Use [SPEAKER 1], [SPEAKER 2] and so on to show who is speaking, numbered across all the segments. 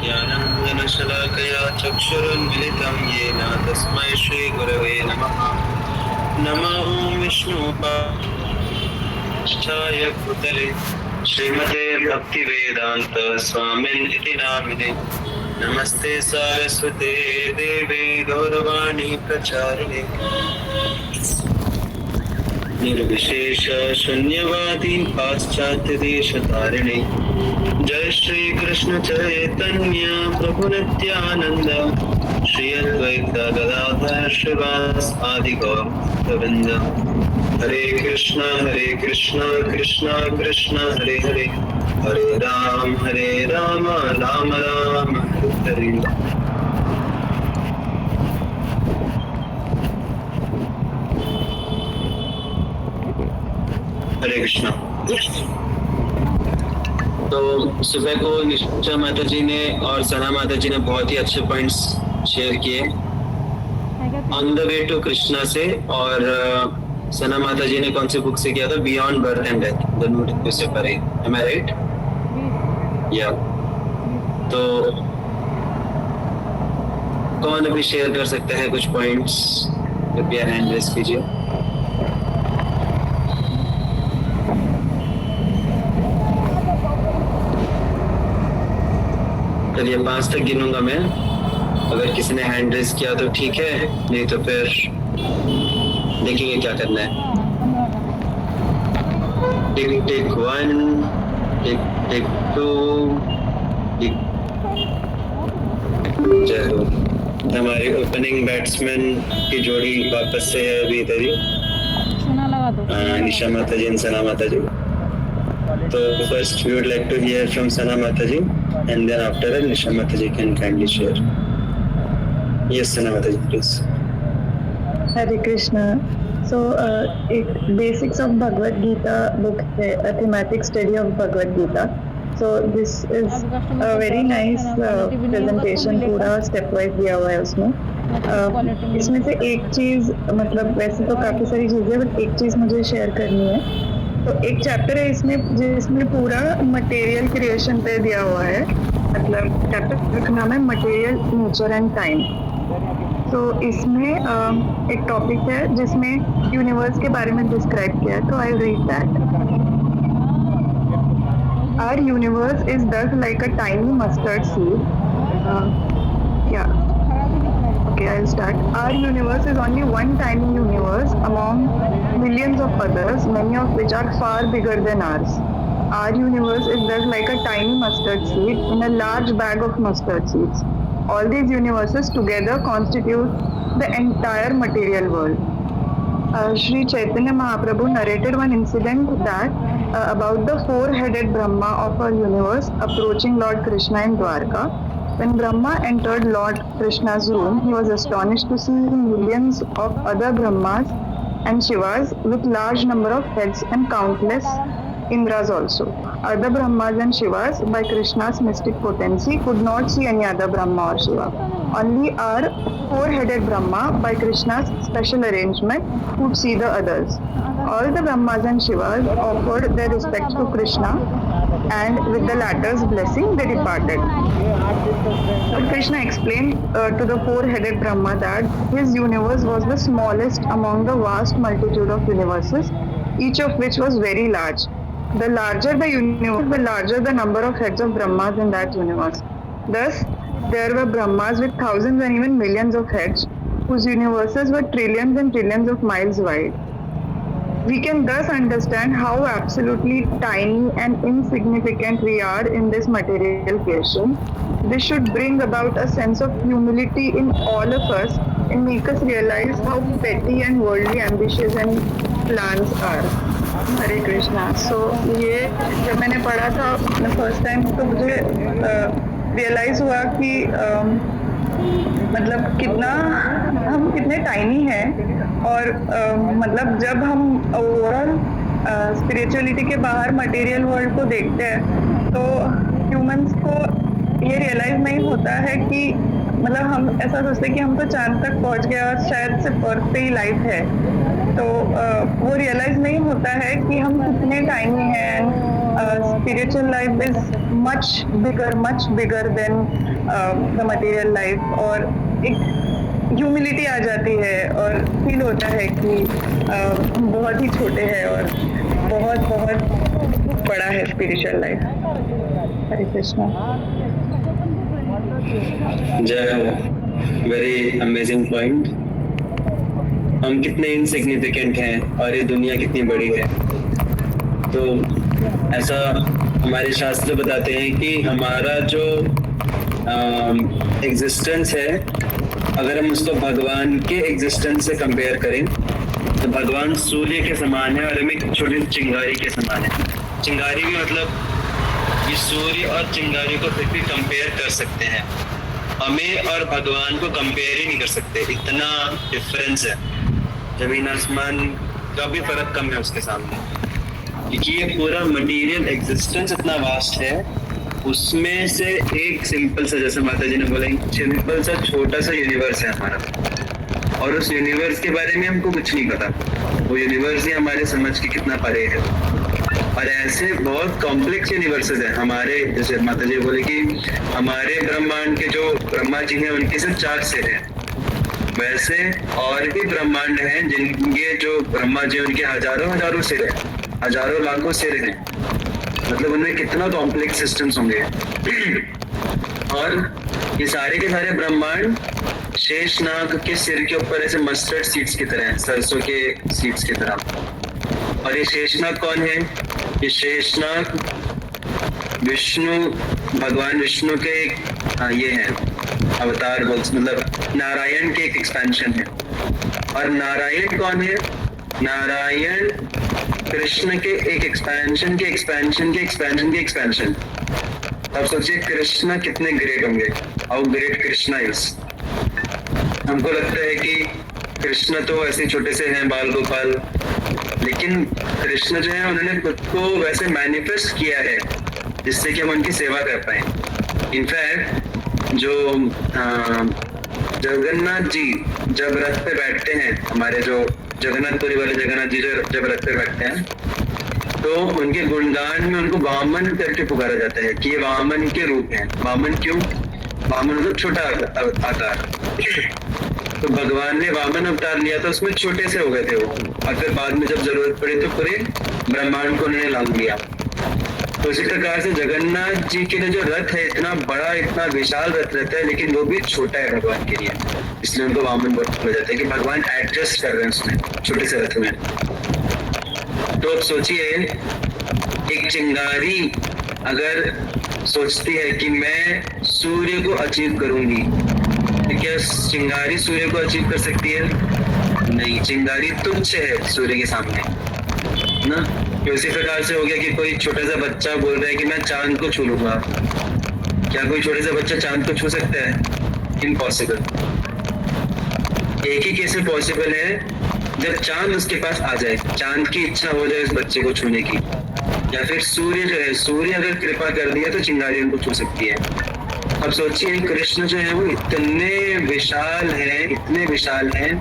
[SPEAKER 1] ज्ञानाञ्जनशलाकया चक्षुरुन्मिलितं येन तस्मै श्रीगुरवे नमः। नमो विष्णुपादाय भूतले श्रीमते भक्तिवेदान्त स्वामिनिति नामिने। नमस्ते सारस्वते देवे गौरवाणी प्रचारिणे निर्विशेष शून्यवादी पाश्चात्य देश तारिणे। जय श्री कृष्ण चैतन्य प्रभु नित्यानंद श्री अद्वैत गदाधर श्रीवासादि गौर गोविंद। हरे कृष्णा कृष्ण कृष्ण हरे हरे, हरे राम राम राम हरे हरे। हरे कृष्णा। तो सुबह को निशा माता जी ने और सना माता जी ने बहुत ही अच्छे पॉइंट्स शेयर किए on the way to Krishna से। और सना माता जी ने कौन सी बुक से किया था? बियॉन्ड बर्थ एंड डेथ, दोनों को सेपरेट। एम आई राइट? या तो कौन अभी शेयर कर सकता है कुछ पॉइंट्स? कृपया हैंड रेज कीजिए। चलिए 5 तक गिनूंगा मैं। अगर किसी ने हैंड रेज किया तो ठीक है, नहीं तो फिर देखेंगे क्या करना है। टिक 1, टिक 2, जय हो। हमारी ओपनिंग बैट्समैन की जोड़ी वापस से है अभी इधर ही, निशा Mata ji and Sana Mata ji. So first we would like to hear from Sana Mataji, and then after that Nisha Mataji can kindly share. Yes, Sana Mataji, please.
[SPEAKER 2] Hare Krishna. So एक Basics of Bhagavad Gita book है, a thematic study of Bhagavad Gita. So this is a very nice presentation, पूरा step wise दिया हुआ है उसमें। इसमें से एक चीज़, मतलब वैसे तो काफ़ी सारी चीज़ें, बट एक चीज़ मुझे शेयर करनी है। तो एक चैप्टर है इसमें जिसमें पूरा मटेरियल क्रिएशन पे दिया हुआ है। मतलब चैप्टर का नाम है मटेरियल नेचर एंड टाइम। तो इसमें एक टॉपिक है जिसमें यूनिवर्स के बारे में डिस्क्राइब किया है। तो I read that our universe is thus like a tiny mustard seed. Okay, I'll start. Our universe is only one tiny universe among millions of others, many of which are far bigger than ours. Our universe is thus like a tiny mustard seed in a large bag of mustard seeds. All these universes together constitute the entire material world. Sri Chaitanya Mahaprabhu narrated one incident that about the four-headed Brahma of our universe approaching Lord Krishna in Dwarka. When Brahma entered Lord Krishna's room, he was astonished to see millions of other Brahmas and Shivas with large number of heads and countless Indras also. Other Brahmas and Shivas, by Krishna's mystic potency, could not see any other Brahma or Shiva. Only our four-headed Brahma, by Krishna's special arrangement, could see the others. All the Brahmas and Shivas offered their respects to Krishna, and with the latter's blessing they departed. But Krishna explained to the four-headed Brahma that his universe was the smallest among the vast multitude of universes, each of which was very large. The larger the universe, the larger the number of heads of Brahmas in that universe. Thus, there were Brahmas with thousands and even millions of heads, whose universes were trillions and trillions of miles wide. We can thus understand how absolutely tiny and insignificant we are in this material creation. This should bring about a sense of humility in all of us and make us realize how petty and worldly ambitions and plans are. हरे कृष्णा। सो ये जब मैंने पढ़ा था first time तो मुझे realise हुआ कि मतलब हम कितने टाइनी हैं। और मतलब जब हम ओवरऑल स्पिरिचुअलिटी के बाहर मटेरियल वर्ल्ड को देखते हैं तो ह्यूमंस को ये रियलाइज नहीं होता है कि मतलब हम ऐसा सोचते हैं कि हम तो चांद तक पहुंच गए और शायद सिर्फ अर्थ पे ही लाइफ है, तो वो रियलाइज नहीं होता है कि हम कितने टाइनी हैं। Spiritual life is much bigger than the material life, और एक ह्यूमिलिटी आ जाती है और फील होता है कि हम बहुत ही छोटे हैं और बहुत बहुत बड़ा है स्पिरिचुअल लाइफ। हरे कृष्णा।
[SPEAKER 1] जय हो, वेरी अमेजिंग पॉइंट। हम कितने इनसिग्निफिकेंट हैं और ये दुनिया कितनी बड़ी है। तो ऐसा हमारे शास्त्र बताते हैं कि हमारा जो एग्जिस्टेंस है, अगर हम उसको भगवान के एग्जिस्टेंस से कंपेयर करें तो भगवान सूर्य के समान है और हम एक छोटी सी चिंगारी के समान है। चिंगारी भी मतलब ये सूर्य और चिंगारी को फिर भी कंपेयर कर सकते हैं, हमें और भगवान को कंपेयर ही नहीं कर सकते, इतना डिफरेंस है। जमीन आसमान का भी फर्क कम है उसके सामने, क्योंकि ये पूरा मटेरियल एग्जिस्टेंस इतना वास्ट है। उसमें से एक सिंपल सा, जैसे माता जी ने बोला, सिंपल सा छोटा सा यूनिवर्स है हमारा, और उस यूनिवर्स के बारे में हमको कुछ नहीं पता। वो यूनिवर्स ही हमारे समझ के कितना परे है। और ऐसे बहुत कॉम्प्लेक्स यूनिवर्सेस हैं हमारे, जैसे माता जी बोले कि हमारे ब्रह्मांड के जो ब्रह्मा जी हैं उनके सिर्फ 4 सिर हैं, वैसे और भी ब्रह्मांड हैं जिनके जो ब्रह्मा जी उनके हजारों सिर हैं, हजारों लाखों सिर हैं। मतलब उनमें कितना कॉम्प्लेक्स सिस्टम्स होंगे। और ये सारे के सारे ब्रह्मांड शेषनाग के सिर के ऊपर ऐसे मस्टर्ड सीड्स की तरह हैं, सरसों के सीड्स की तरह। और ये शेषनाग कौन है? ये शेषनाग विष्णु, भगवान विष्णु के ये है अवतार, मतलब नारायण के एक एक्सपेंशन है। और नारायण कौन है? नारायण कृष्ण के एक एक्सपेंशन के एक्सपेंशन के एक्सपेंशन के एक्सपेंशन। अब सोचिए कृष्ण कितने ग्रेट होंगे, हाउ ग्रेट कृष्णा इज। हमको लगता है कि कृष्ण तो ऐसे छोटे से हैं, बाल गोपाल, लेकिन कृष्ण जो है उन्होंने खुद को वैसे मैनिफेस्ट किया है जिससे कि हम उनकी सेवा कर पाए। इनफैक्ट जो जगन्नाथ जी जब रथ पे बैठते हैं, हमारे जो जगन्नाथपुरी वाले जगन्नाथ जी जब रथ पे बैठते हैं, तो उनके गुणगान में उनको वामन करके पुकारा जाता है कि ये वामन के रूप हैं। वामन क्यों? वामन मतलब छोटा अवतार। तो भगवान ने वामन अवतार लिया था, उसमें छोटे से हो गए थे वो, और फिर बाद में जब जरूरत पड़ी तो पूरे ब्रह्मांड को उन्होंने लांग लिया। तो इसी प्रकार से जगन्नाथ जी के लिए जो रथ है इतना बड़ा, इतना विशाल रथ रहता है, लेकिन वो भी छोटा है भगवान के लिए, इसलिए उनको वामन बोला जाता है कि भगवान एडजस्ट कर रहे हैं उसमें, छोटे से रथ में। तो अब सोचिए, एक चिंगारी अगर सोचती है कि मैं सूर्य को अचीव करूंगी, तो क्या चिंगारी सूर्य को अचीव कर सकती है? नहीं, चिंगारी तुच्छ है सूर्य के सामने ना। उसी प्रकार से हो गया कि कोई छोटा सा बच्चा बोल रहा है कि मैं चांद को छू लूंगा। क्या कोई छोटा सा बच्चा चांद को छू सकता है? इम्पॉसिबल। एक ही केस में पॉसिबल है, जब चांद उसके पास आ जाए, चांद की इच्छा हो जाए उस बच्चे को छूने की, या फिर सूर्य जो है, सूर्य अगर कृपा कर दिया तो चिंगारी उनको छू सकती है। अब सोचिए, कृष्ण जो है वो इतने विशाल हैं, इतने विशाल हैं,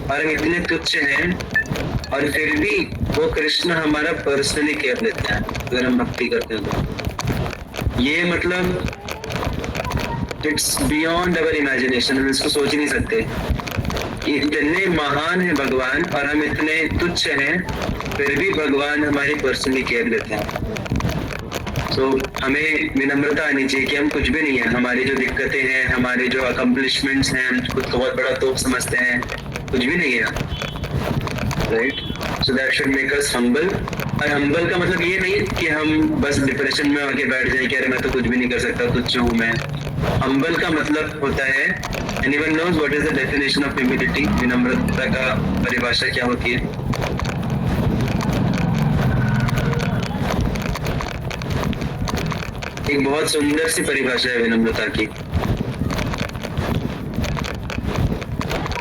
[SPEAKER 1] और हम इतने तुच्छ हैं, और फिर भी वो कृष्ण हमारा पर्सनली केयर लेते हैं अगर हम भक्ति करते हैं तो। ये मतलब इट्स बियॉन्ड अवर इमेजिनेशन, हम इसको सोच ही नहीं सकते। इतने महान है भगवान और हम इतने तुच्छ हैं, फिर भी भगवान हमारी पर्सनली केयर लेते हैं। तो हमें विनम्रता आनी चाहिए कि हम कुछ भी नहीं है। हमारी जो दिक्कतें हैं, हमारे जो अकम्पलिशमेंट्स हैं, हम खुद को बहुत बड़ा तोप समझते हैं, कुछ भी नहीं है, right? So that should make us humble. और हम्बल का मतलब ये नहीं कि हम बस डिप्रेशन में आके बैठ जाए कि अरे मैं तो कुछ भी नहीं कर सकता, तुच्छ हूँ मैं। हम्बल का मतलब होता है, anyone knows what is the definition of humility? विनम्रता का परिभाषा क्या होती है? एक बहुत सुंदर सी परिभाषा है विनम्रता की।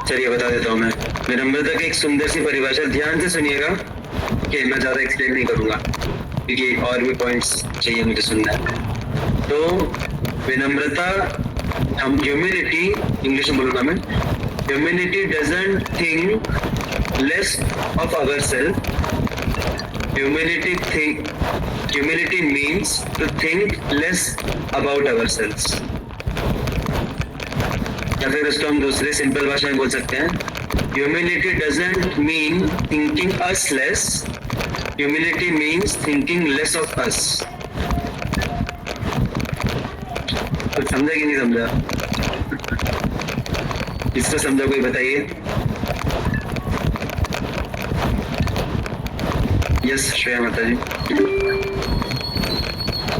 [SPEAKER 1] चलिए बता देता हूँ मैं विनम्रता की एक सुंदर सी परिभाषा। ध्यान से सुनिएगा कि मैं ज्यादा एक्सप्लेन नहीं करूंगा, क्योंकि और भी पॉइंट्स चाहिए मुझे सुनना है। तो विनम्रता, हम ह्यूमिलिटी, इंग्लिश में बोलूंगा मैं, humility doesn't think less of our self, humility means to think less about our self. या फिर उसको हम दूसरे सिंपल भाषा में बोल सकते हैं, humility doesn't mean thinking us less, humility means thinking less of us. कुछ समझा कि नहीं समझा? इसको समझा कोई बताइए। यस श्रेया माता जी।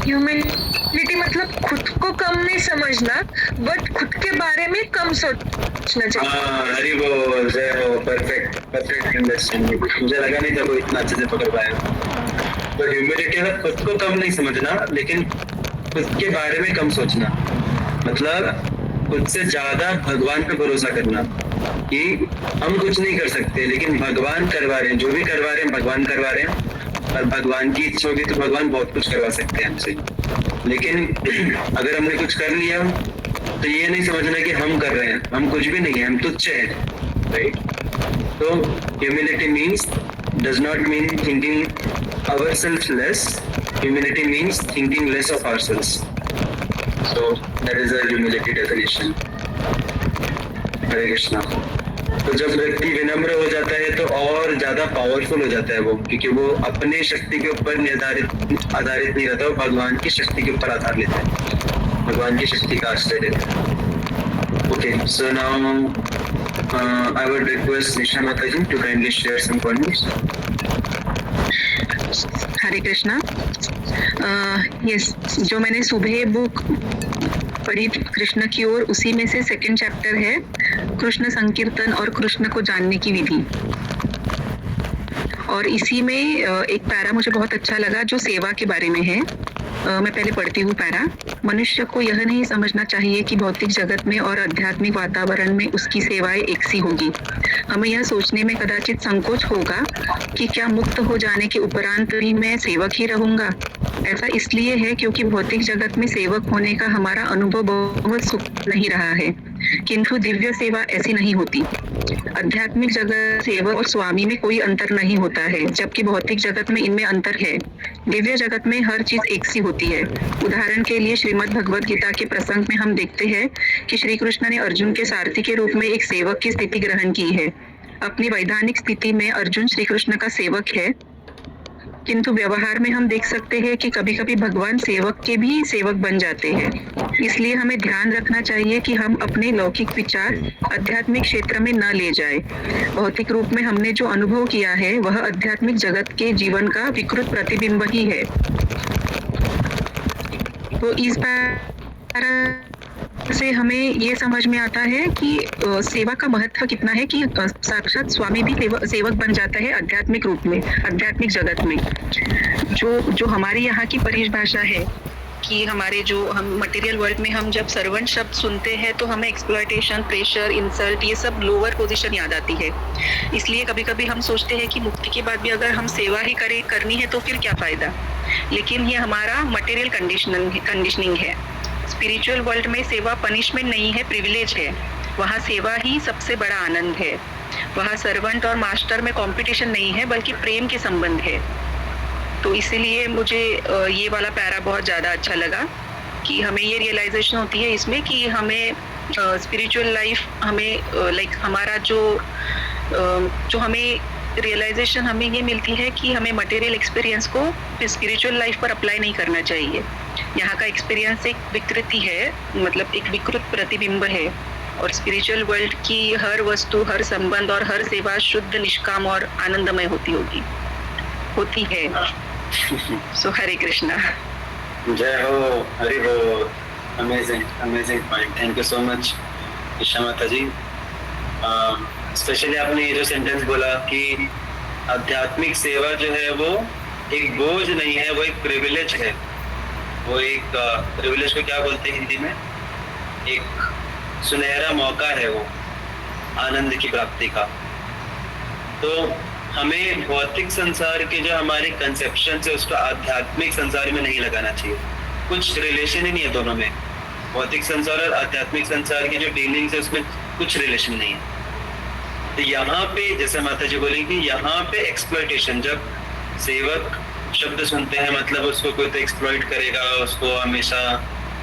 [SPEAKER 3] ह्यूमिलिटी मतलब खुद को कम नहीं समझना, बट खुद के बारे में कम सोचना चाहिए।
[SPEAKER 1] हरी बोल, जय हो, परफेक्ट परफेक्ट अंडरस्टैंडिंग। मुझे लगा नहीं था कोई इतना अच्छे से पकड़ पाया। तो ह्यूमिलिटी मतलब खुद को कम नहीं समझना, लेकिन खुद के बारे में कम सोचना, मतलब खुद से ज्यादा भगवान पे भरोसा करना कि हम कुछ नहीं कर सकते, लेकिन भगवान करवा रहे हैं, जो भी करवा रहे हैं भगवान करवा रहे हैं, और भगवान की इच्छा होगी तो भगवान बहुत कुछ करवा सकते हैं हमसे। लेकिन अगर हमने कुछ कर लिया तो ये नहीं समझना कि हम कर रहे हैं, हम कुछ भी नहीं है, हम तुच्छ हैं, राइट? तो humility means does not mean thinking ourselves less, humility means thinking less of ourselves. So that is a humility definition. हरे कृष्णा। तो जब व्यक्ति विनम्र हो जाता है तो और ज्यादा पावरफुल हो जाता है वो, क्योंकि वो अपने शक्ति के ऊपर आधारित नहीं रहता, वो भगवान की शक्ति के ऊपर आधार लेता है, भगवान की शक्ति का आश्रय लेता है। Okay, so now I would request Nisha Mataji to kindly share some points.
[SPEAKER 3] Hare Krishna. Yes, जो मैंने सुबह बुक पढ़ी कृष्ण की ओर, उसी में से सेकंड चैप्टर है कृष्ण संकीर्तन और कृष्ण को जानने की विधि। और इसी में एक पैरा मुझे बहुत अच्छा लगा जो सेवा के बारे में है। मैं पहले पढ़ती हूँ पैरा। मनुष्य को यह नहीं समझना चाहिए कि भौतिक जगत में और आध्यात्मिक वातावरण में उसकी सेवाएं एक सी होगी। हमें यह सोचने में कदाचित संकोच होगा कि क्या मुक्त हो जाने के उपरांत भी मैं सेवक ही रहूंगा। ऐसा इसलिए है क्योंकि भौतिक जगत में सेवक होने का हमारा अनुभव बहुत सुख नहीं रहा है, किंतु दिव्य सेवा ऐसी नहीं होती। आध्यात्मिक जगत सेवक और स्वामी में कोई अंतर नहीं होता है, जबकि भौतिक जगत में इनमें अंतर है। दिव्य जगत में हर चीज एक सी होती है। उदाहरण के लिए श्रीमद् भगवद गीता के प्रसंग में हम देखते हैं कि श्री कृष्ण ने अर्जुन के सारथी के रूप में एक सेवक की स्थिति ग्रहण की है। अपनी वैधानिक स्थिति में अर्जुन श्री कृष्ण का सेवक है, किंतु व्यवहार में हम देख सकते हैं कि कभी कभी भगवान सेवक के भी सेवक बन जाते हैं। इसलिए हमें ध्यान रखना चाहिए कि हम अपने लौकिक विचार आध्यात्मिक क्षेत्र में न ले जाएं। भौतिक रूप में हमने जो अनुभव किया है वह आध्यात्मिक जगत के जीवन का विकृत प्रतिबिंब ही है। तो इस बार से हमें ये समझ में आता है कि सेवा का महत्व कितना है, कि साक्षात स्वामी भी सेवक बन जाता है आध्यात्मिक रूप में, आध्यात्मिक जगत में। जो हमारी यहाँ की परिभाषा है कि हमारे जो हम मटेरियल वर्ल्ड में हम जब सर्वेंट शब्द सुनते हैं तो हमें एक्सप्लॉयटेशन, प्रेशर, इंसल्ट, ये सब लोअर पोजीशन याद आती है। इसलिए कभी कभी हम सोचते हैं कि मुक्ति के बाद भी अगर हम सेवा ही करनी है तो फिर क्या फायदा। लेकिन ये हमारा मटेरियल कंडीशनिंग है। स्पिरिचुअल वर्ल्ड में सेवा पनिशमेंट नहीं है, प्रिविलेज है। वहाँ सेवा ही सबसे बड़ा आनंद है। वहाँ सर्वेंट और मास्टर में कंपटीशन नहीं है, बल्कि प्रेम के संबंध है। तो इसीलिए मुझे ये वाला पैरा बहुत ज़्यादा अच्छा लगा कि हमें ये रियलाइजेशन होती है इसमें कि हमें स्पिरिचुअल लाइफ हमें लाइक हमारा जो हमें रियलाइजेशन हमें ये मिलती है कि हमें मटेरियल एक्सपीरियंस को स्पिरिचुअल लाइफ पर अप्लाई नहीं करना चाहिए। यहाँ का एक्सपीरियंस एक विकृति है, मतलब एक विकृत प्रतिबिंब है, और स्पिरिचुअल वर्ल्ड की हर वस्तु, हर संबंध और हर सेवा शुद्ध, निष्काम और आनंदमय होती है। सो हरे कृष्णा।
[SPEAKER 1] जय हो, हरि हो। Amazing point. Thank you so much Isha माता जी। स्पेशली आपने ये जो सेंटेंस बोला कि आध्यात्मिक सेवा जो है वो एक बोझ नहीं है, वो एक प्रिविलेज है। वो एक प्रिविलेज को क्या बोलते हैं हिंदी में? एक सुनहरा मौका है वो आनंद की प्राप्ति का। तो हमें भौतिक संसार के जो हमारे कंसेप्शन है उसको आध्यात्मिक संसार में नहीं लगाना चाहिए। कुछ रिलेशन ही नहीं है दोनों में। भौतिक संसार और आध्यात्मिक संसार की जो डीलिंग्स है उसमें कुछ रिलेशन नहीं है। तो यहाँ पे जैसे माता जी बोलेंगे, यहाँ पे एक्सप्लॉयटेशन, जब सेवक शब्द सुनते हैं मतलब उसको कोई तो एक्सप्लॉइट करेगा, उसको हमेशा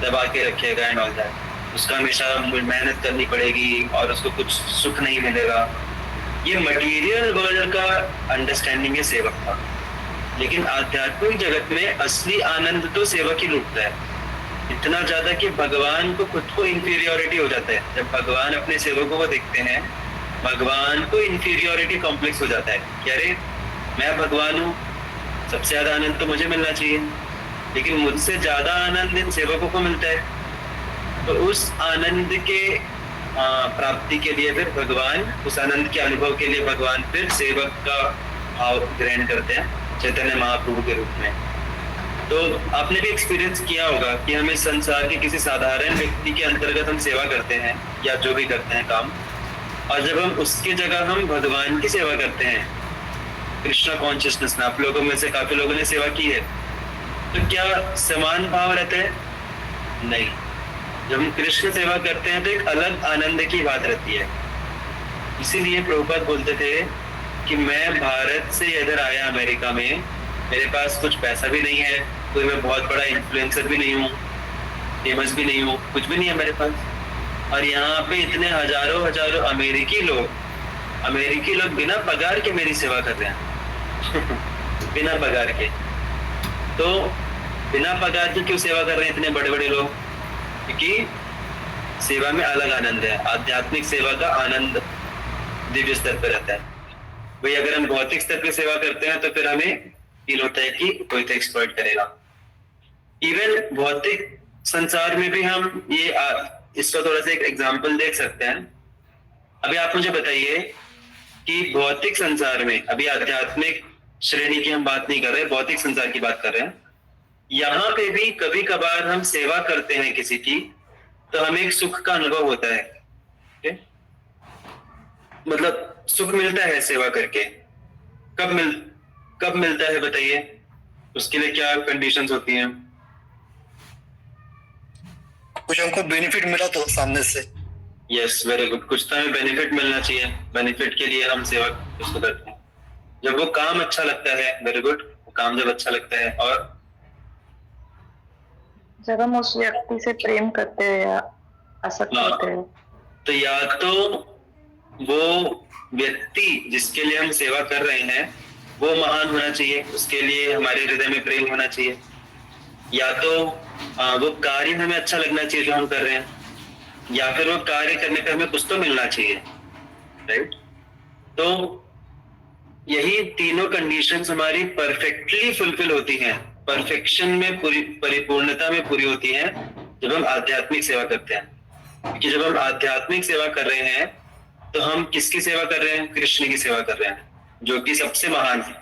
[SPEAKER 1] दबा के रखेगा एंड ऑल दैट, उसका हमेशा मेहनत करनी पड़ेगी और उसको कुछ सुख नहीं मिलेगा। ये मटेरियल वर्ल्ड का अंडरस्टैंडिंग है सेवक का। लेकिन आध्यात्मिक जगत में असली आनंद तो सेवक ही लूटता है, इतना ज्यादा कि भगवान को खुद को इंफीरियोरिटी हो जाता है। जब भगवान अपने सेवकों को देखते हैं, भगवान को इंफीरियोरिटी कॉम्प्लेक्स हो जाता है कि अरे मैं भगवान हूँ, सबसे ज्यादा आनंद तो मुझे मिलना चाहिए, लेकिन मुझसे ज्यादा आनंद इन सेवकों को मिलता है। तो उस आनंद के प्राप्ति के लिए फिर भगवान, उस आनंद के अनुभव के लिए भगवान फिर सेवक का भाव ग्रहण करते हैं चैतन्य महाप्रभु के रूप में। तो आपने भी एक्सपीरियंस किया होगा कि हम इस संसार के किसी साधारण व्यक्ति के अंतर्गत हम सेवा करते हैं या जो भी करते हैं काम, और जब हम उसकी जगह हम भगवान की सेवा करते हैं कृष्णा कॉन्शियसनेस में, आप लोगों में से काफी लोगों ने सेवा की है, तो क्या समान भाव रहते हैं? नहीं। जब हम कृष्ण सेवा करते हैं तो एक अलग आनंद की बात रहती है। इसीलिए प्रभुपाद बोलते थे कि मैं भारत से इधर आया अमेरिका में, मेरे पास कुछ पैसा भी नहीं है, कोई मैं बहुत बड़ा इन्फ्लुएंसर भी नहीं हूँ, फेमस भी नहीं हूँ, कुछ भी नहीं है मेरे पास, और यहाँ पे इतने हजारों हजारों अमेरिकी लोग बिना पगार के मेरी सेवा कर रहे हैं बिना पगार के। तो बिना पगार के क्यों सेवा कर रहे हैं इतने बड़े बड़े लोग? क्योंकि सेवा में अलग आनंद है, आध्यात्मिक सेवा का आनंद दिव्य स्तर पर रहता है। भाई अगर हम भौतिक स्तर पर सेवा करते हैं तो फिर हमें फील होता है कि कोई तो एक्सप्लॉइट करेगा। इवन भौतिक संसार में भी हम ये इसका थोड़ा सा एक एग्जाम्पल देख सकते हैं। अभी आप मुझे बताइए कि भौतिक संसार में, अभी आध्यात्मिक श्रेणी की हम बात नहीं कर रहे, भौतिक संसार की बात कर रहे हैं, यहाँ पे भी कभी कभार हम सेवा करते हैं किसी की तो हमें एक सुख का अनुभव होता है। okay? मतलब सुख मिलता है सेवा करके। कब मिलता है बताइए? उसके लिए क्या कंडीशंस होती हैं?
[SPEAKER 4] कुछ हमको बेनिफिट मिला तो सामने से।
[SPEAKER 1] Yes, very good. कुछ तो हमें बेनिफिट मिलना चाहिए, बेनिफिट के लिए हम सेवा उसको करते हैं। जब वो काम अच्छा लगता है, वेरी गुड, वो काम जब अच्छा लगता है, और
[SPEAKER 2] जब हम उस व्यक्ति से प्रेम करते हैं या आसक्त होते हैं,
[SPEAKER 1] तो या तो वो व्यक्ति जिसके लिए हम सेवा कर रहे हैं वो महान होना चाहिए, उसके लिए हमारे हृदय में प्रेम होना चाहिए, या तो वो कार्य हमें अच्छा लगना चाहिए जो हम कर रहे हैं, या फिर वो कार्य करने पे हमें कुछ तो मिलना चाहिए, राइट? तो यही तीनों कंडीशंस हमारी परफेक्टली फुलफिल होती हैं, परफेक्शन में पूरी, परिपूर्णता में पूरी होती हैं जब हम आध्यात्मिक सेवा करते हैं। क्योंकि जब हम आध्यात्मिक सेवा कर रहे हैं तो हम किसकी सेवा कर रहे हैं? कृष्ण की सेवा कर रहे हैं, जो कि सबसे महान है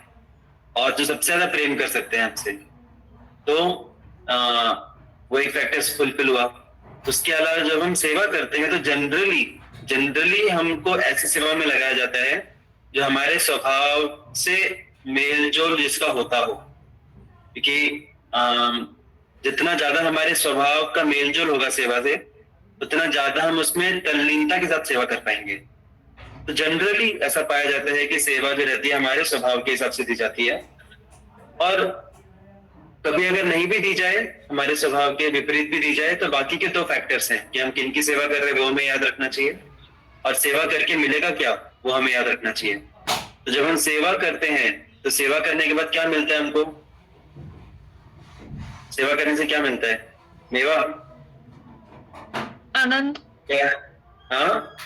[SPEAKER 1] और जो सबसे ज्यादा प्रेम कर सकते हैं हमसे। तो वो एक फैक्टर फुलफिल हुआ। उसके अलावा जब हम सेवा करते हैं तो जनरली हमको ऐसी सेवा में लगाया जाता है जो हमारे स्वभाव से मेल जोल जिसका होता हो, क्योंकि जितना ज्यादा हमारे स्वभाव का मेल जोल होगा सेवा से, उतना ज्यादा हम उसमें तल्लीनता के साथ सेवा कर पाएंगे। तो जनरली ऐसा पाया जाता है कि सेवा जो रहती है हमारे स्वभाव के हिसाब से दी जाती है, और कभी अगर नहीं भी दी जाए, हमारे स्वभाव के विपरीत भी दी जाए, तो बाकी के दो फैक्टर्स हैं कि हम किन की सेवा कर रहे हैं वो हमें याद रखना चाहिए, और सेवा करके मिलेगा क्या वो हमें याद रखना चाहिए। तो जब हम सेवा करते हैं तो सेवा करने के बाद क्या मिलता है हमको? सेवा करने से क्या मिलता है? मेवा,
[SPEAKER 3] आनंद,
[SPEAKER 1] क्या? हाँ,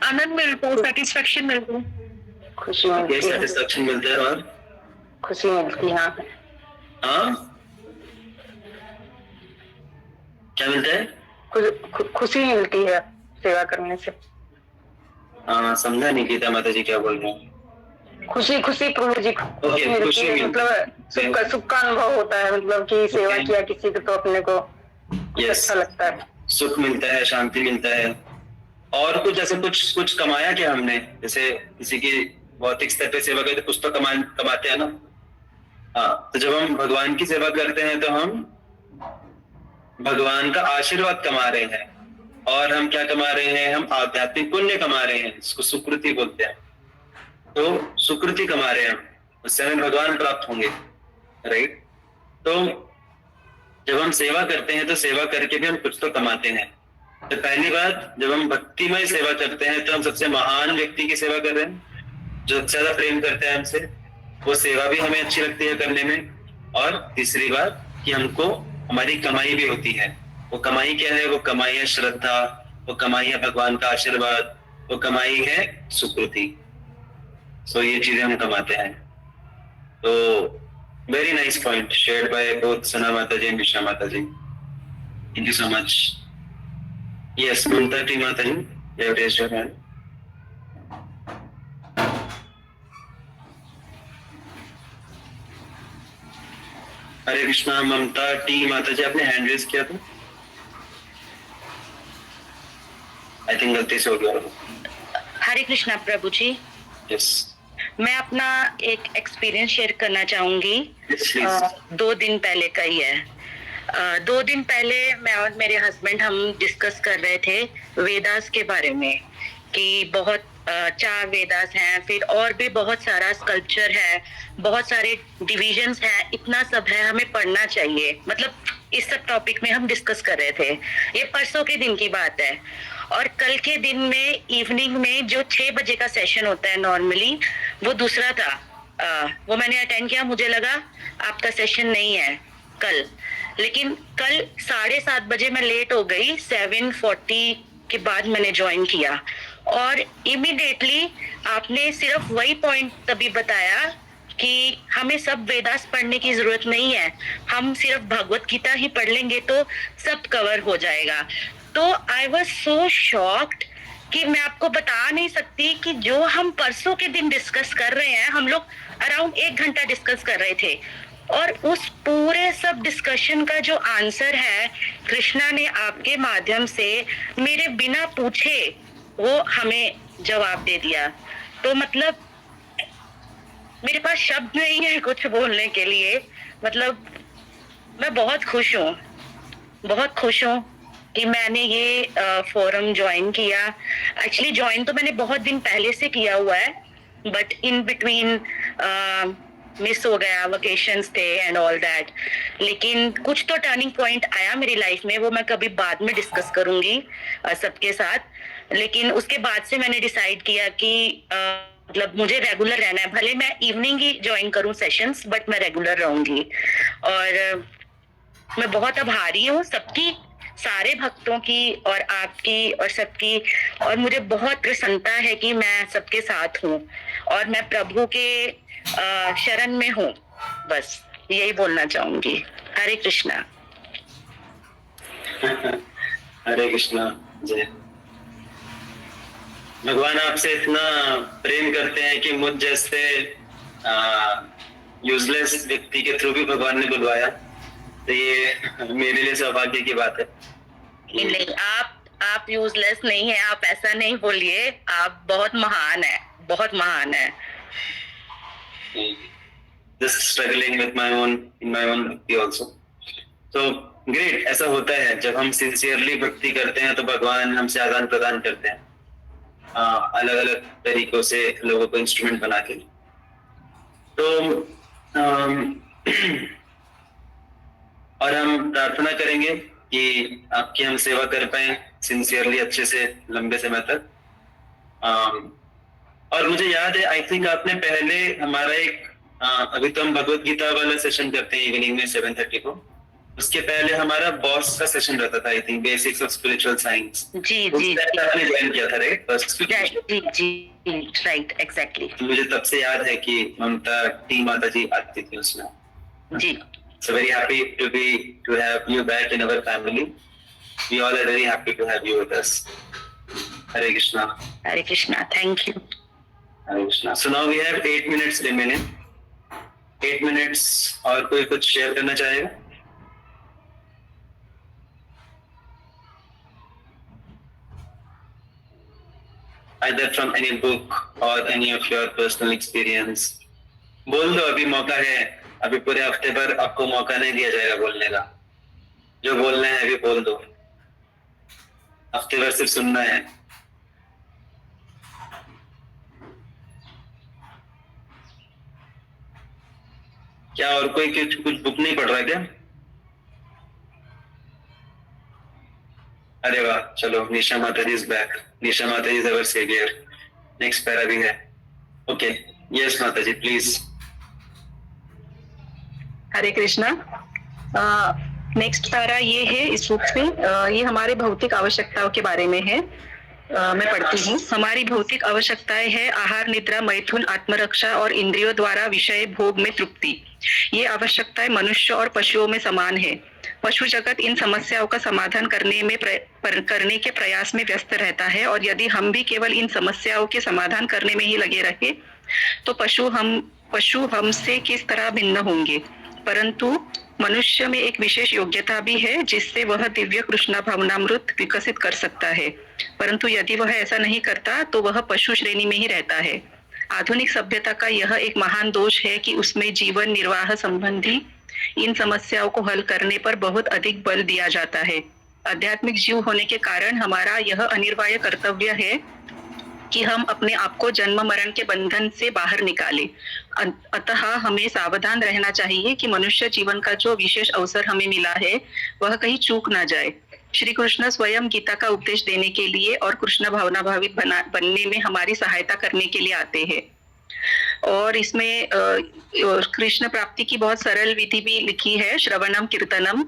[SPEAKER 3] आनंद मिलता है, सेटिस्फेक्शन मिलता है,
[SPEAKER 2] खुशी मिलती है,
[SPEAKER 1] सेटिस्फेक्शन मिलता है, और
[SPEAKER 2] खुशी मिलती है।
[SPEAKER 1] हाँ, क्या मिलता है?
[SPEAKER 2] खुशी मिलती है सेवा करने से।
[SPEAKER 1] हाँ, समझा नहीं गीता माता जी क्या बोल रहे हैं।
[SPEAKER 2] खुशी प्रभु जी, खुशी मिलती है, मतलब सुख का अनुभव होता है, मतलब कि सेवा किया किसी को तो अपने को अच्छा लगता है,
[SPEAKER 1] सुख मिलता है, शांति मिलता है। और कुछ जैसे कुछ कमाया क्या हमने? जैसे किसी की भौतिक स्तर पे सेवा करते कुछ तो कमाते हैं ना। हाँ, तो जब हम भगवान की सेवा करते हैं तो हम भगवान का आशीर्वाद कमा रहे हैं, और हम क्या कमा रहे हैं, हम आध्यात्मिक पुण्य कमा रहे हैं, इसको सुकृति बोलते हैं। तो सुकृति कमा रहे हैं हम, उससे हमें भगवान प्राप्त होंगे, राइट। तो जब हम सेवा करते हैं तो सेवा करके भी हम कुछ तो कमाते हैं। तो पहली बात, जब हम भक्तिमय सेवा करते हैं तो हम सबसे महान व्यक्ति की सेवा कर रहे हैं, जो सबसे ज्यादा प्रेम करते हैं हमसे, वो सेवा भी हमें अच्छी लगती है करने में। और तीसरी बात कि हमको हमारी कमाई भी होती है। वो कमाई क्या है? वो कमाई है श्रद्धा, वो कमाई है भगवान का आशीर्वाद, वो कमाई है सुकृति। सो ये चीजें हम कमाते हैं। तो very nice point shared by both Sana Mata ji and Visha Mata ji. Thank you so much. Yes, Mamta T Mata ji, you have raised your hand. Hare Krishna. Mamta T Mata ji, आपने हैंड रेज किया था, आई थिंक गलती से हो गया।
[SPEAKER 5] हरे कृष्णा प्रभु जी।
[SPEAKER 1] यस,
[SPEAKER 5] मैं अपना एक एक्सपीरियंस शेयर करना चाहूंगी।
[SPEAKER 1] प्लीज।
[SPEAKER 5] 2 दिन पहले का ही है। 2 दिन पहले मैं और मेरे हस्बैंड हम डिस्कस कर रहे थे वेदास के बारे में, कि बहुत 4 वेदास हैं, फिर और भी बहुत सारा स्कल्पचर है, बहुत सारे डिविजन्स हैं, इतना सब है, हमें पढ़ना चाहिए। मतलब इस सब टॉपिक में हम डिस्कस कर रहे थे। ये परसों के दिन की बात है। और कल के दिन में इवनिंग में जो 6 बजे का सेशन होता है नॉर्मली, वो दूसरा था। वो मैंने अटेंड किया। मुझे लगा आपका सेशन नहीं है कल, लेकिन कल 7:30 बजे मैं लेट हो गई। 7:40 के बाद मैंने ज्वाइन किया, और इमीडिएटली आपने सिर्फ वही पॉइंट तभी बताया कि हमें सब वेदास पढ़ने की जरूरत नहीं है, हम सिर्फ भगवत गीता ही पढ़ लेंगे तो सब कवर हो जाएगा। तो आई वॉज सो शॉक्ड कि मैं आपको बता नहीं सकती कि जो हम परसों के दिन डिस्कस कर रहे हैं, हम लोग अराउंड 1 घंटा डिस्कस कर रहे थे, और उस पूरे सब डिस्कशन का जो आंसर है, कृष्णा ने आपके माध्यम से मेरे बिना पूछे वो हमें जवाब दे दिया। तो मतलब मेरे पास शब्द नहीं है कुछ बोलने के लिए। मतलब मैं बहुत खुश हूँ, बहुत खुश हूँ कि मैंने ये फोरम ज्वाइन किया। एक्चुअली ज्वाइन तो मैंने बहुत दिन पहले से किया हुआ है, बट इन बिटवीन मिस हो गया, वेकेशंस थे एंड ऑल दैट। लेकिन कुछ तो टर्निंग पॉइंट आया मेरी लाइफ में, वो मैं कभी बाद में डिस्कस करूंगी सबके साथ। लेकिन उसके बाद से मैंने डिसाइड किया कि मतलब मुझे रेगुलर रहना है, भले मैं इवनिंग ही ज्वाइन करूं सेशंस, बट मैं रेगुलर रहूंगी। और मैं बहुत आभारी हूँ सबकी, सारे भक्तों की और आपकी और सबकी, और मुझे बहुत प्रसन्नता है कि मैं सबके साथ हूँ और मैं प्रभु के शरण में हूँ। बस यही बोलना चाहूंगी। हरे कृष्णा।
[SPEAKER 1] हरे कृष्णा। जय। भगवान आपसे इतना प्रेम करते हैं कि मुझ जैसे यूजलेस व्यक्ति के थ्रू भी भगवान ने बुलवाया, तो ये मेरे लिए सौभाग्य की बात है।
[SPEAKER 5] नहीं, आप यूजलेस नहीं है, आप ऐसा नहीं बोलिए, आप बहुत महान है, बहुत महान है।
[SPEAKER 1] Just struggling with my own भक्ति also. So great, ऐसा होता है जब हम सिंसियरली भक्ति करते हैं तो भगवान हमसे आदान प्रदान करते हैं अलग अलग तरीकों से लोगों को इंस्ट्रूमेंट बना के। तो और हम प्रार्थना करेंगे कि आपकी हम सेवा कर पाए सिंसियरली, अच्छे से, लंबे समय तक। और मुझे याद है, आई थिंक आपने पहले हमारा एक अभी तो हम भगवत गीता वाला सेशन करते हैं इवनिंग में 7:30 को, उसके पहले हमारा बॉस का सेशन रहता था, I think basics of spiritual science.
[SPEAKER 5] जी
[SPEAKER 1] आपने ज्वाइन किया था, राइट?
[SPEAKER 5] जी राइट, एग्जैक्टली।
[SPEAKER 1] मुझे तब से याद है कि ममता टी माता जी आती थी उसमें।
[SPEAKER 5] जी।
[SPEAKER 1] So very happy to have you back in our family. We all are very happy to have you with us. Hare Krishna.
[SPEAKER 5] Hare Krishna. Thank you.
[SPEAKER 1] Hare Krishna. So now we have 8 minutes remaining. 8 minutes और कोई कुछ share करना चाहेगा? Either from any book or any of your personal experience. बोल दो, अभी मौका है, अभी पूरे हफ्ते भर आपको मौका नहीं दिया जाएगा बोलने का। जो बोलना है अभी बोल दो, हफ्ते भर सिर्फ सुनना है। क्या और कोई कुछ बुक नहीं पढ़ रहा क्या? अरे वाह, चलो, निशा Mata ji is back. Nisha Mata ji is our saviour. Next para भी है। Okay, yes Mata ji please.
[SPEAKER 3] Hare Krishna. Next para ये है इस बुक में, ये हमारे भौतिक आवश्यकताओं के बारे में है। मैं पढ़ती हूँ। हमारी भौतिक आवश्यकताएं है आहार, निद्रा, मैथुन, आत्मरक्षा और इंद्रियों द्वारा विषय भोग में तृप्ति। ये आवश्यकताएं मनुष्य और पशुओं में समान है। पशु जगत इन समस्याओं का समाधान करने के प्रयास में व्यस्त रहता है, और यदि हम भी केवल इन समस्याओं के समाधान करने में ही लगे रहे तो पशु हमसे किस तरह भिन्न होंगे। परंतु मनुष्य में एक विशेष योग्यता भी है जिससे वह दिव्य कृष्णा भावनामृत विकसित कर सकता है, परंतु यदि वह ऐसा नहीं करता तो वह पशु श्रेणी में ही रहता है। आधुनिक सभ्यता का यह एक महान दोष है कि उसमें जीवन निर्वाह संबंधी इन समस्याओं को हल करने पर बहुत अधिक बल दिया जाता है। आध्यात्मिक जीव होने के कारण हमारा यह अनिवार्य कर्तव्य है कि हम अपने आप को जन्म मरण के बंधन से बाहर निकालें। अतः हमें सावधान रहना चाहिए कि मनुष्य जीवन का जो विशेष अवसर हमें मिला है वह कहीं चूक ना जाए। श्री कृष्ण स्वयं गीता का उपदेश देने के लिए और कृष्ण भावना भावित बनने में हमारी सहायता करने के लिए आते हैं। और इसमें कृष्ण प्राप्ति की बहुत सरल विधि भी लिखी है। श्रवणम कीर्तनम,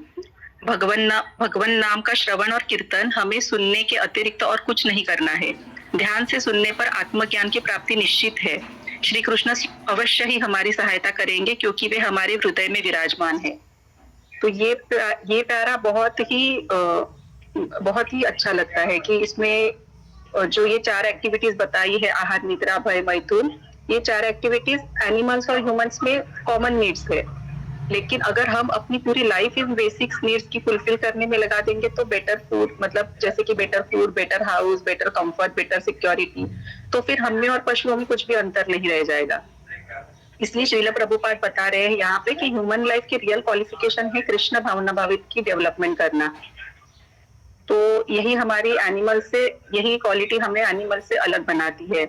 [SPEAKER 3] भगवन नाम का श्रवण और कीर्तन हमें सुनने के अतिरिक्त और कुछ नहीं करना है। ध्यान से सुनने पर आत्मज्ञान की प्राप्ति निश्चित है। श्री कृष्ण अवश्य ही हमारी सहायता करेंगे क्योंकि वे हमारे हृदय में विराजमान है। तो ये प्यारा बहुत ही अच्छा लगता है कि इसमें जो ये 4 एक्टिविटीज बताई है, आहार, निद्रा, भय, मैथुन, ये 4 एक्टिविटीज एनिमल्स और ह्यूमंस में कॉमन नीड्स है। लेकिन अगर हम अपनी पूरी लाइफ इन बेसिक नीड्स की फुलफिल करने में लगा देंगे तो बेटर फूड, मतलब जैसे कि better food, better house, better comfort, better security, तो फिर हम में और पशुओं में कुछ भी अंतर नहीं रह जाएगा। इसलिए श्रील प्रभुपाद बता रहे हैं यहाँ पे कि ह्यूमन लाइफ की रियल क्वालिफिकेशन है कृष्ण भावना भावित की डेवलपमेंट करना। तो यही क्वालिटी हमें एनिमल से अलग बनाती है।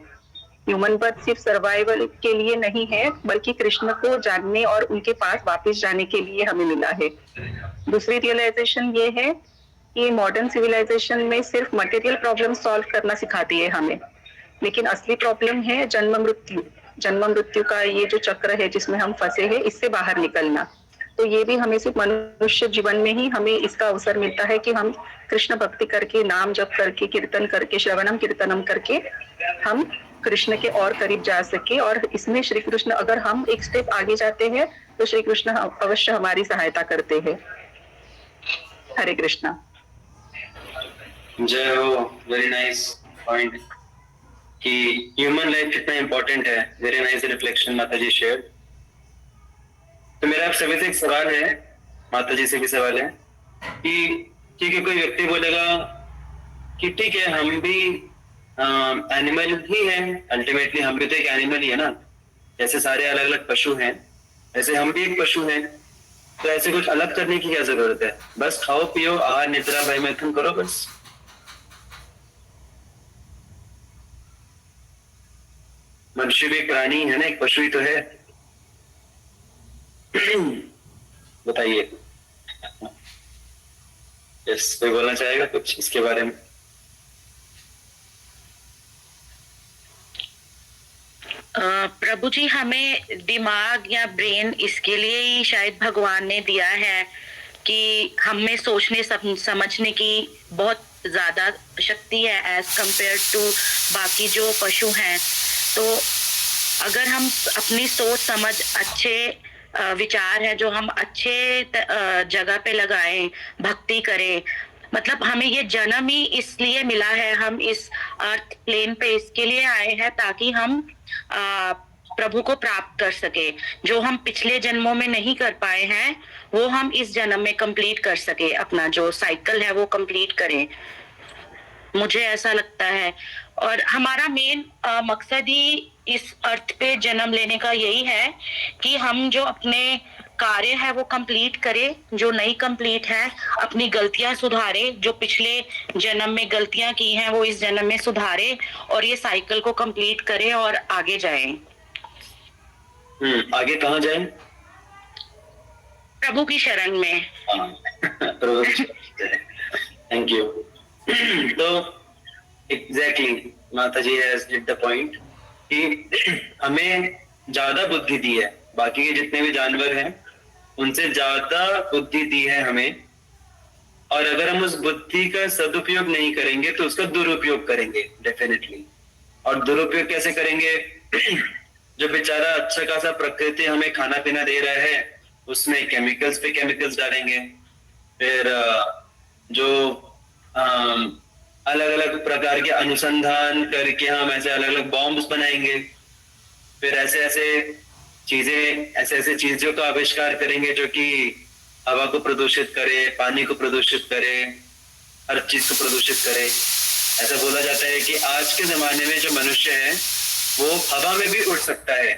[SPEAKER 3] ह्यूमन बर्थ सिर्फ सर्वाइवल के लिए नहीं है, बल्कि कृष्ण को जानने और उनके पास वापस जाने के लिए हमें मिला है। दूसरी रियलाइजेशन ये है कि मॉडर्न सिविलाइजेशन में सिर्फ मटेरियल प्रॉब्लम सॉल्व करना सिखाती है हमें, लेकिन असली प्रॉब्लम है जन्म मृत्यु का ये जो चक्र है जिसमें हम फंसे हैं, इससे बाहर निकलना। तो ये भी हमें सिर्फ मनुष्य जीवन में ही हमें इसका अवसर मिलता है कि हम कृष्ण भक्ति करके, नाम जप करके, कीर्तन करके, श्रवणम कीर्तनम करके हम कृष्ण के और करीब जा सके। और इसमें श्री कृष्ण, अगर हम एक स्टेप आगे जाते हैं तो श्री कृष्ण अवश्य हमारी सहायता करते हैं। हरे कृष्णा।
[SPEAKER 1] जय हो। वेरी नाइस पॉइंट कि ह्यूमन लाइफ कितना इंपॉर्टेंट है। वेरी नाइस रिफ्लेक्शन माता जी शेयर। तो मेरा आप सभी से एक सवाल है, माता जी से भी सवाल है कि ठीक है, कोई व्यक्ति बोलेगा कि ठीक है, हम भी एनिमल ही हैं, अल्टीमेटली हम भी तो एक एनिमल ही है ना, जैसे सारे अलग अलग पशु हैं ऐसे हम भी एक पशु हैं। तो ऐसे कुछ अलग करने की क्या जरूरत है? बस खाओ पियो, आहार, निद्रा, भय, मैथुन करो बस। मनुष्य भी एक प्राणी है ना, एक पशु ही तो है। बताइए, यस, कोई बोलना चाहेगा कुछ इसके बारे में?
[SPEAKER 5] प्रभु जी, हमें दिमाग या ब्रेन इसके लिए ही शायद भगवान ने दिया है कि हमें सोचने समझने की बहुत ज्यादा शक्ति है एज कंपेयर टू बाकी जो पशु हैं। तो अगर हम अपनी सोच समझ, अच्छे विचार है जो हम अच्छे जगह पे लगाएं, भक्ति करें, मतलब हमें ये जन्म ही इसलिए मिला है, हम इस अर्थ प्लेन पे इसके लिए आए हैं ताकि हम प्रभु को प्राप्त कर सके। जो हम पिछले जन्मों में नहीं कर पाए हैं वो हम इस जन्म में कंप्लीट कर सके, अपना जो साइकिल है वो कंप्लीट करें, मुझे ऐसा लगता है। और हमारा मेन मकसद ही इस अर्थ पे जन्म लेने का यही है कि हम जो अपने कार्य है वो कंप्लीट करे, जो नहीं कंप्लीट है अपनी गलतियां सुधारे, जो पिछले जन्म में गलतियां की हैं वो इस जन्म में सुधारे और ये साइकिल को कंप्लीट करे और आगे जाए।
[SPEAKER 1] आगे कहाँ जाए?
[SPEAKER 5] प्रभु की शरण में।
[SPEAKER 1] Thank you. तो एग्जैक्टली माता जी हैज हिट द पॉइंट कि हमें ज्यादा बुद्धि दी है, बाकी के जितने भी जानवर हैं उनसे ज्यादा बुद्धि दी है हमें, और अगर हम उस बुद्धि का सदुपयोग नहीं करेंगे तो उसका दुरुपयोग करेंगे डेफिनेटली। और दुरुपयोग कैसे करेंगे? जो बेचारा अच्छा खासा प्रकृति हमें खाना पीना दे रहा है उसमें केमिकल्स पे केमिकल्स डालेंगे, फिर जो अलग अलग प्रकार के अनुसंधान करके हम ऐसे अलग अलग बॉम्ब्स बनाएंगे, फिर ऐसे ऐसे चीजों का आविष्कार करेंगे जो कि हवा को प्रदूषित करे, पानी को प्रदूषित करे, हर चीज को प्रदूषित करे। ऐसा बोला जाता है कि आज के जमाने में जो मनुष्य है वो हवा में भी उड़ सकता है,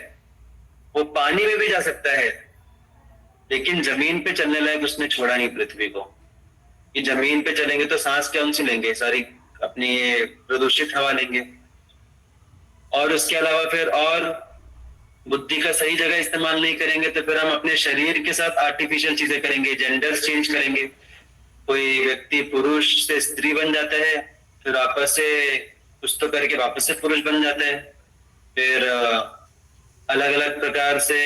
[SPEAKER 1] वो पानी में भी जा सकता है, लेकिन जमीन पे चलने लायक उसने छोड़ा नहीं पृथ्वी को। कि जमीन पे चलेंगे तो सांस कौन सी लेंगे? सारी अपनी प्रदूषित हवा लेंगे। और उसके अलावा फिर और बुद्धि का सही जगह इस्तेमाल नहीं करेंगे तो फिर हम अपने शरीर के साथ आर्टिफिशियल चीजें करेंगे, जेंडर्स चेंज करेंगे। कोई व्यक्ति पुरुष से स्त्री बन जाता है, फिर वापस से कुछ तो करके वापस से पुरुष बन जाता है। फिर अलग अलग प्रकार से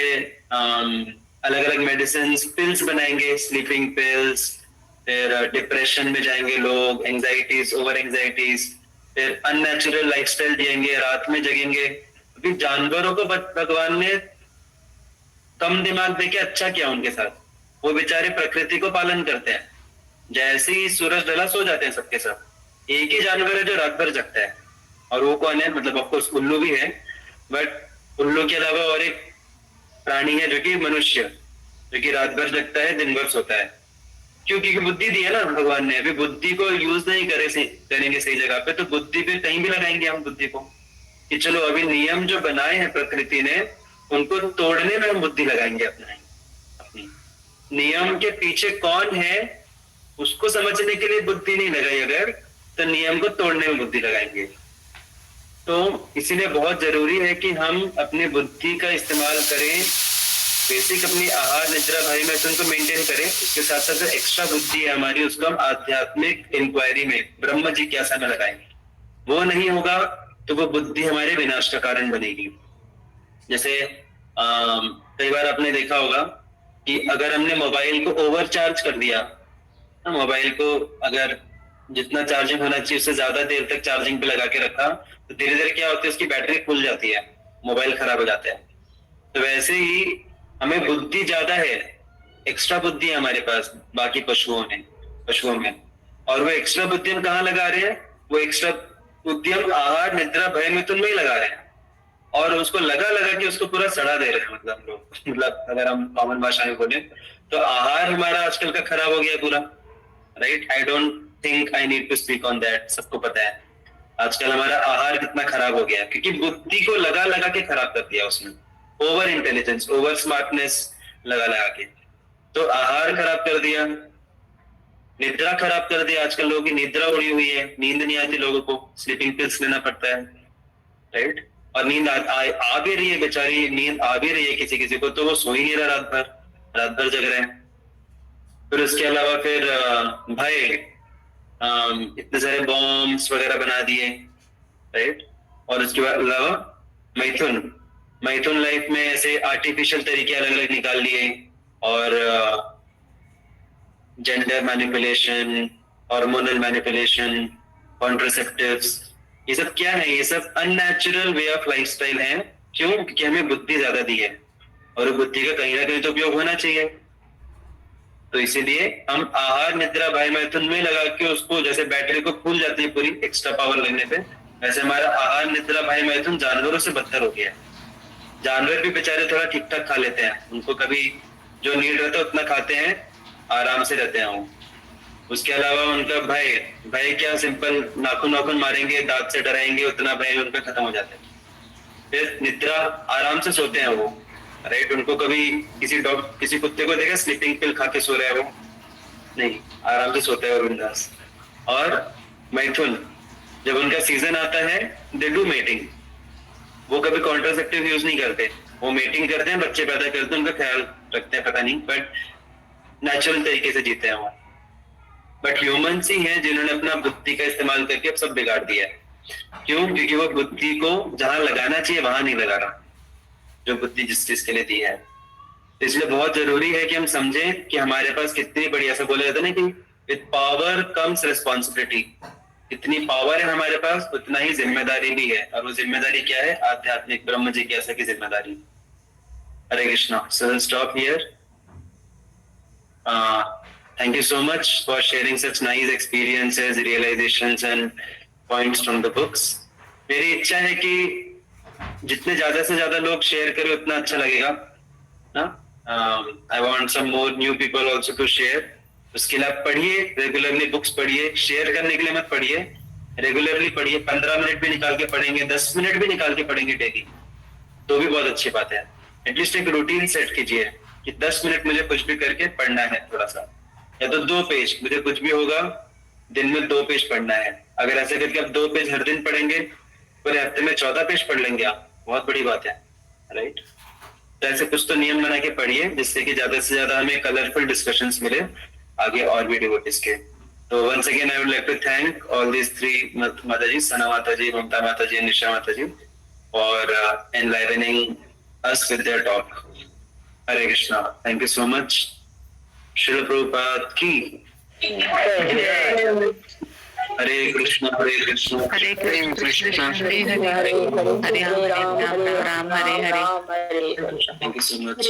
[SPEAKER 1] अलग अलग मेडिसिन पिल्स बनाएंगे, स्लीपिंग पिल्स, फिर डिप्रेशन में जाएंगे लोग, एंजाइटीज, ओवर एंजाइटीज, फिर अननेचुरल लाइफस्टाइल जिएंगे, रात में जगेंगे। अभी जानवरों को भगवान ने कम दिमाग देके अच्छा किया उनके साथ, वो बेचारे प्रकृति को पालन करते हैं। जैसे ही सूरज ढला सो जाते हैं सबके सब। एक ही जानवर है जो रात भर जगता है, और वो कौन है? मतलब ऑफकोर्स उल्लू भी है, बट उल्लू के अलावा और एक प्राणी है जो कि मनुष्य, जो कि रात भर जगता है, दिन भर सोता है। क्योंकि बुद्धि दी है ना भगवान ने। अभी बुद्धि को यूज नहीं करेंगे सही जगह पे, तो बुद्धि पे कहीं भी लगाएंगे हम बुद्धि को कि चलो अभी नियम जो बनाए हैं प्रकृति ने उनको तोड़ने में हम बुद्धि लगाएंगे अपनी। नियम के पीछे कौन है उसको समझने के लिए बुद्धि नहीं लगाई अगर, तो नियम को तोड़ने में बुद्धि लगाएंगे। तो इसीलिए बहुत जरूरी है कि हम अपनी बुद्धि का इस्तेमाल करें, बेसिक अपनी आहार निद्रा भाई मैथुन को मेंटेन करें। उसके साथ साथ जो एक्स्ट्रा बुद्धि है हमारी उसको हम आध्यात्मिक इंक्वायरी में, ब्रह्म जिज्ञासा में लगाएंगे। वो नहीं होगा तो वो बुद्धि हमारे विनाश का कारण बनेगी। जैसे कई बार आपने देखा होगा कि अगर हमने मोबाइल को ओवरचार्ज कर दिया, मोबाइल को अगर जितना चार्जिंग होना चाहिए उससे ज्यादा देर तक चार्जिंग पे लगा के रखा, तो धीरे धीरे क्या होता है, उसकी बैटरी फूल जाती है, मोबाइल खराब हो जाता है। तो वैसे ही हमें बुद्धि ज्यादा है, एक्स्ट्रा बुद्धि है हमारे पास बाकी पशुओं में, और वो एक्स्ट्रा बुद्धि हम कहाँ लगा रहे हैं? वो एक्स्ट्रा बुद्धि हम आहार निद्रा भय मिथुन में ही लगा रहे हैं, और उसको लगा के उसको पूरा सड़ा दे रहे हैं। मतलब हम लोग, मतलब अगर हम कॉमन भाषा में बोले तो आहार हमारा आजकल का खराब हो गया पूरा, right? I don't think I need to speak on that. सबको पता है आजकल हमारा आहार कितना खराब हो गया, क्योंकि बुद्धि को लगा के खराब कर दिया उसने। ओवर इंटेलिजेंस, ओवर स्मार्टनेस लगा के, तो आहार खराब कर दिया, निद्रा खराब कर दिया। आजकल लोगों की निद्रा उड़ी हुई है, नींद नहीं आती लोगों को, स्लीपिंग पिल्स लेना पड़ता है, राइट? और नींद आ भी रही है, बेचारी नींद आ भी रही है किसी को, तो वो सो ही नहीं रहा, रात भर जग रहे हैं। फिर उसके अलावा फिर भय, इतने सारे बॉम्ब्स वगैरह बना दिए, राइट? और उसके बाद अलावा मैथुन लाइफ में ऐसे आर्टिफिशियल तरीके अलग अलग निकाल लिए, और gender manipulation, hormonal manipulation, contraceptives, ये सब क्या है? ये सब अननेचुरल वे ऑफ लाइफस्टाइल है। क्यों? क्योंकि हमें बुद्धि ज्यादा दी है, और बुद्धि का कहीं ना कहीं तो उपयोग होना चाहिए। तो इसीलिए हम आहार निद्रा भय मैथुन में लगा के उसको, जैसे बैटरी को फूल जाती है पूरी एक्स्ट्रा पावर लगने पे, वैसे हमारा आहार निद्रा भय मैथुन जानवरों से बदतर हो गया है। जानवर भी बेचारे थोड़ा ठीक ठाक खा लेते हैं, उनको कभी जो नीड रहता है उतना खाते हैं, आराम से रहते हैं वो। उसके अलावा उनका भय क्या, सिंपल नाखून मारेंगे, दांत से डराएंगे, उतना भय उनका खत्म हो जाता है। फिर निद्रा, आराम से सोते हैं वो, राइट। उनको कभी किसी कुत्ते को देखा स्लीपिंग पिल खा के सो रहा है वो? नहीं, आराम से सोता है वो बिंदास। और मैथुन, जब उनका सीजन आता है दे डू मेटिंग, वो कभी कॉन्ट्रासेप्टिव यूज नहीं करते, वो मेटिंग करते हैं, बच्चे पैदा करते हैं, उनका ख्याल रखते हैं, पता नहीं, बट नेचुरल तरीके से जीते हैं वो। बट ह्यूमंस ही हैं जिन्होंने अपना बुद्धि का इस्तेमाल करके अब सब बिगाड़ दिया है। क्यों? क्योंकि वो बुद्धि को जहां लगाना चाहिए वहां नहीं लगा रहा, जो बुद्धि जिस चीज के लिए दी है। इसलिए बहुत जरूरी है कि हम समझें कि हमारे पास कितनी बड़ी, ऐसा बोला जाता है ना कि विद पावर कम्स रिस्पॉन्सिबिलिटी। इतनी पावर है हमारे पास, उतना ही जिम्मेदारी भी है। और वो जिम्मेदारी क्या है? आध्यात्मिक ब्रह्म जिज्ञासा की जिम्मेदारी। Hare Krishna. So stop here. Thank you so much for sharing such nice experiences, realizations and points from the books. मेरी इच्छा है कि जितने ज्यादा से ज्यादा लोग शेयर करें उतना अच्छा लगेगा ना। I want some more new people also to share. उसके लिए आप पढ़िए, रेगुलरली बुक्स पढ़िए, शेयर करने के लिए मत पढ़िए, रेगुलरली पढ़िए। 15 मिनट भी निकाल के पढ़ेंगे, 10 मिनट भी निकाल के पढ़ेंगे डेली, तो भी बहुत अच्छी बात है। एटलीस्ट एक रूटीन सेट कीजिए कि 10 मिनट मुझे कुछ भी करके पढ़ना है थोड़ा सा, या तो 2 पेज, मुझे कुछ भी होगा दिन में 2 पेज पढ़ना है। अगर ऐसे करके आप 2 पेज हर दिन पढ़ेंगे, पूरे हफ्ते में 14 पेज पढ़ लेंगे आप, बहुत बड़ी बात है, राइट। तो ऐसे कुछ तो नियम बना के पढ़िए जिससे कि ज्यादा से ज्यादा हमें कलरफुल डिस्कशंस मिले आगे और भी डिवोटीज के। तो once again I would like to thank all these 3 माता जी, सना माता जी, ममता माता जी, निशा माता जी, for एनलाइवनिंग us with their talk. Hare Krishna. Thank you so much. Srila Prabhupada ki. Hare Krishna, Hare Krishna,
[SPEAKER 3] Hare Krishna Hare Hare Hare Ram Ram Hare Hare.
[SPEAKER 1] Thank you so much.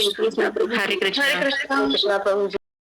[SPEAKER 3] Hare Krishna.
[SPEAKER 2] Krishna Prabhu.